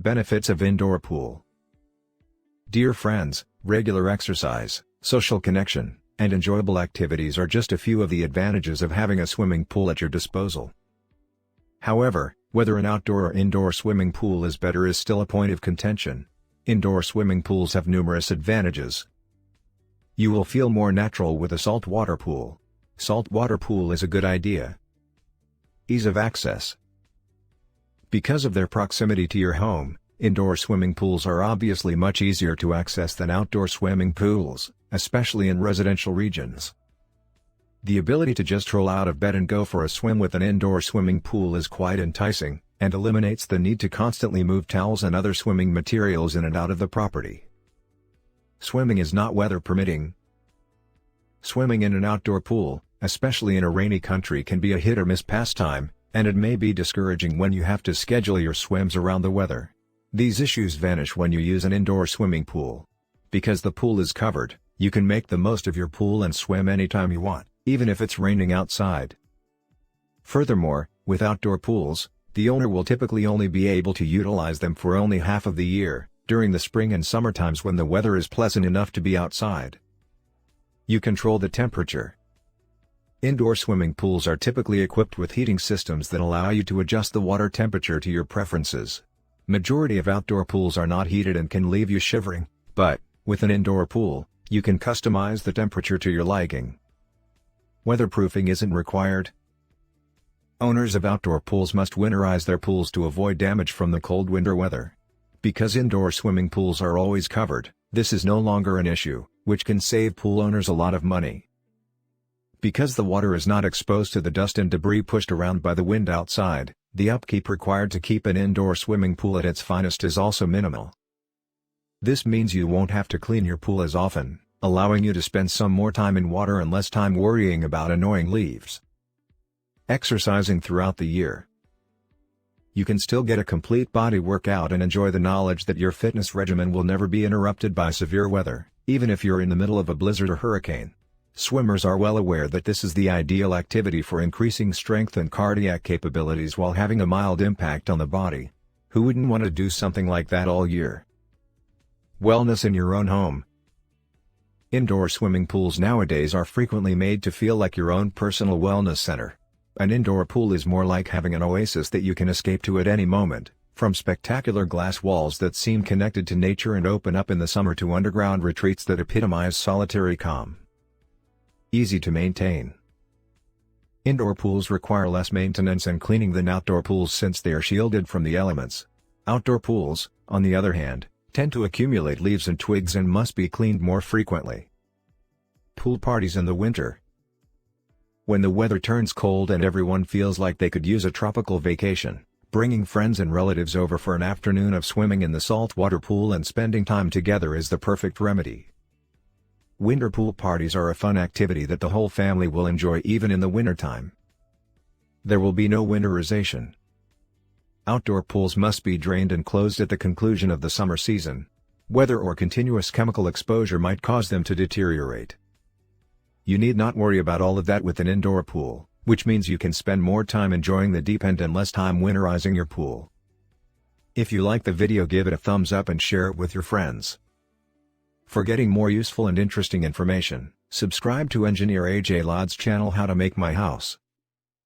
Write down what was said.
Benefits of indoor pool. Dear friends, regular exercise, social connection, and enjoyable activities are just a few of the advantages of having a swimming pool at your disposal. However, whether an outdoor or indoor swimming pool is better is still a point of contention. Indoor swimming pools have numerous advantages. You will feel more natural with a saltwater pool. Saltwater pool is a good idea. Ease of access. Because of their proximity to your home, indoor swimming pools are obviously much easier to access than outdoor swimming pools, especially in residential regions. The ability to just roll out of bed and go for a swim with an indoor swimming pool is quite enticing, and eliminates the need to constantly move towels and other swimming materials in and out of the property. Swimming is not weather permitting. Swimming in an outdoor pool, especially in a rainy country, can be a hit-or-miss pastime, and it may be discouraging when you have to schedule your swims around the weather. These issues vanish when you use an indoor swimming pool. Because the pool is covered, you can make the most of your pool and swim anytime you want, even if it's raining outside. Furthermore, with outdoor pools, the owner will typically only be able to utilize them for only half of the year, during the spring and summer times when the weather is pleasant enough to be outside. You control the temperature. Indoor swimming pools are typically equipped with heating systems that allow you to adjust the water temperature to your preferences. Majority of outdoor pools are not heated and can leave you shivering, but, with an indoor pool, you can customize the temperature to your liking. Weatherproofing isn't required. Owners of outdoor pools must winterize their pools to avoid damage from the cold winter weather. Because indoor swimming pools are always covered, this is no longer an issue, which can save pool owners a lot of money. Because the water is not exposed to the dust and debris pushed around by the wind outside, the upkeep required to keep an indoor swimming pool at its finest is also minimal. This means you won't have to clean your pool as often, allowing you to spend some more time in water and less time worrying about annoying leaves. Exercising throughout the year. You can still get a complete body workout and enjoy the knowledge that your fitness regimen will never be interrupted by severe weather, even if you're in the middle of a blizzard or hurricane. Swimmers are well aware that this is the ideal activity for increasing strength and cardiac capabilities while having a mild impact on the body. Who wouldn't want to do something like that all year? Wellness in your own home. Indoor swimming pools nowadays are frequently made to feel like your own personal wellness center. An indoor pool is more like having an oasis that you can escape to at any moment, from spectacular glass walls that seem connected to nature and open up in the summer to underground retreats that epitomize solitary calm. Easy to maintain. Indoor pools require less maintenance and cleaning than outdoor pools since they are shielded from the elements. Outdoor pools, on the other hand, tend to accumulate leaves and twigs and must be cleaned more frequently. Pool parties in the winter. When the weather turns cold and everyone feels like they could use a tropical vacation, bringing friends and relatives over for an afternoon of swimming in the saltwater pool and spending time together is the perfect remedy. Winter pool parties are a fun activity that the whole family will enjoy even in the wintertime. There will be no winterization. Outdoor pools must be drained and closed at the conclusion of the summer season. Weather or continuous chemical exposure might cause them to deteriorate. You need not worry about all of that with an indoor pool, which means you can spend more time enjoying the deep end and less time winterizing your pool. If you like the video, give it a thumbs up and share it with your friends. For getting more useful and interesting information, subscribe to Engineer AJ Laud's channel How to Make My House.